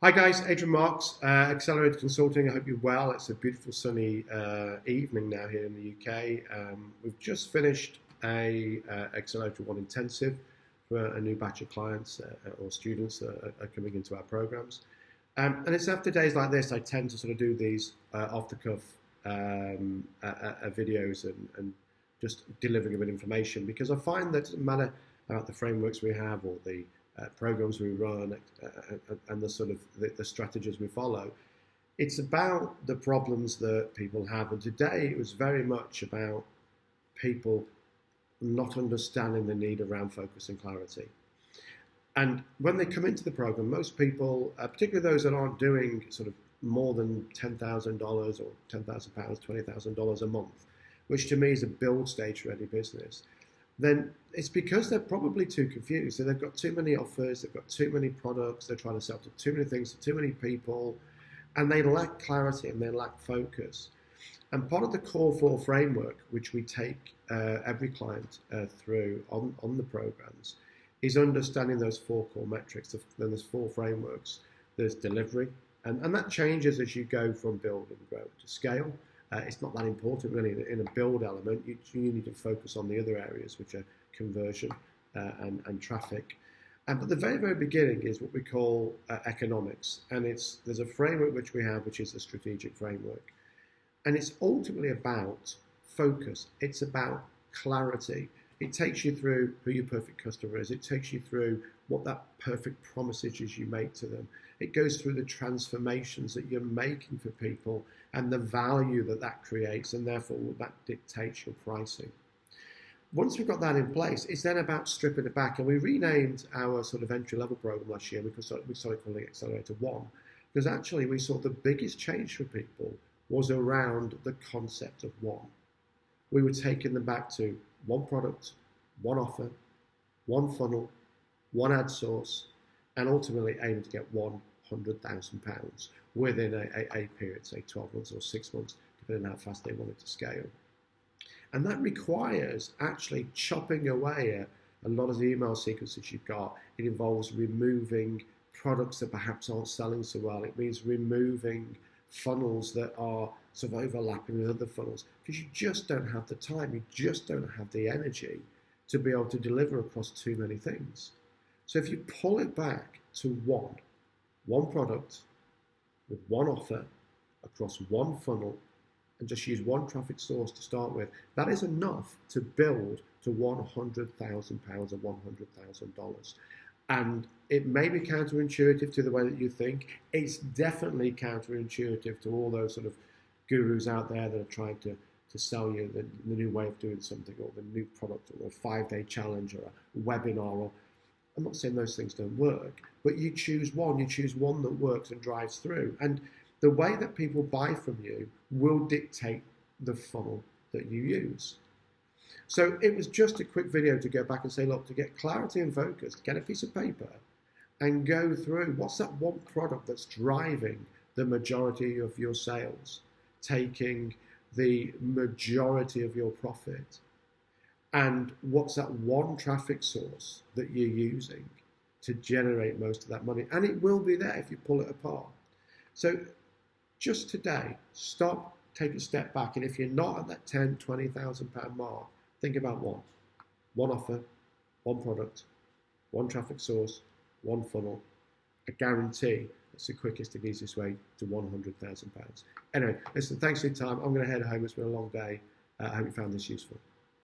Hi guys, Adrian Marks, Accelerator Consulting. I hope you're well. It's a beautiful sunny evening now here in the UK. We've just finished a Accelerator 1 intensive for a new batch of clients or students that are coming into our programs. And it's after days like this, I tend to sort of do these off-the-cuff videos and just delivering a bit of information, because I find that it doesn't matter about the frameworks we have or the programs we run and the sort of the strategies we follow. It's about the problems that people have, and today it was very much about people not understanding the need around focus and clarity. And when they come into the program, most people, particularly those that aren't doing sort of more than $10,000 or £10,000, $20,000 a month, which to me is a build stage for any business, then it's because they're probably too confused. So they've got too many offers, they've got too many products, they're trying to sell to too many things to too many people, and they lack clarity and they lack focus. And part of the Core 4 framework, which we take every client through on the programs, is understanding those four core metrics. Then there's four frameworks. There's delivery, and that changes as you go from build and grow to scale. It's not that important really in a build element. You need to focus on the other areas, which are conversion and traffic. But the very, very beginning is what we call economics. And there's a framework which we have, which is a strategic framework. And it's ultimately about focus. It's about clarity. It takes you through who your perfect customer is. It takes you through what that perfect promise is you make to them. It goes through the transformations that you're making for people and the value that that creates, and therefore that dictates your pricing. Once we've got that in place, it's then about stripping it back. And we renamed our sort of entry-level program last year because we started calling it Accelerator 1, because actually we saw the biggest change for people was around the concept of one. We were taking them back to one product, one offer, one funnel, one ad source, and ultimately aiming to get £100,000 within a period, say 12 months or 6 months, depending on how fast they wanted to scale. And that requires actually chopping away a lot of the email sequences you've got. It involves removing products that perhaps aren't selling so well. It means removing funnels that are sort of overlapping with other funnels, because you just don't have the time, you just don't have the energy to be able to deliver across too many things. So if you pull it back to one product with one offer across one funnel and just use one traffic source to start with, that is enough to build to £100,000 or $100,000. And it may be counterintuitive to the way that you think. It's definitely counterintuitive to all those sort of gurus out there that are trying to sell you the new way of doing something, or the new product, or a 5-day challenge, or a webinar. Or I'm not saying those things don't work, but you choose one that works and drives through. And the way that people buy from you will dictate the funnel that you use. So it was just a quick video to go back and say, look, to get clarity and focus, get a piece of paper and go through what's that one product that's driving the majority of your sales, taking the majority of your profit, and what's that one traffic source that you're using to generate most of that money. And it will be there if you pull it apart. So just today, stop, take a step back, and if you're not at that £10,000, £20,000 mark, think about one offer, one product, one traffic source, one funnel. I guarantee it's the quickest and easiest way to £100,000. Anyway, listen, thanks for your time. I'm going to head home. It's been a long day. I hope you found this useful.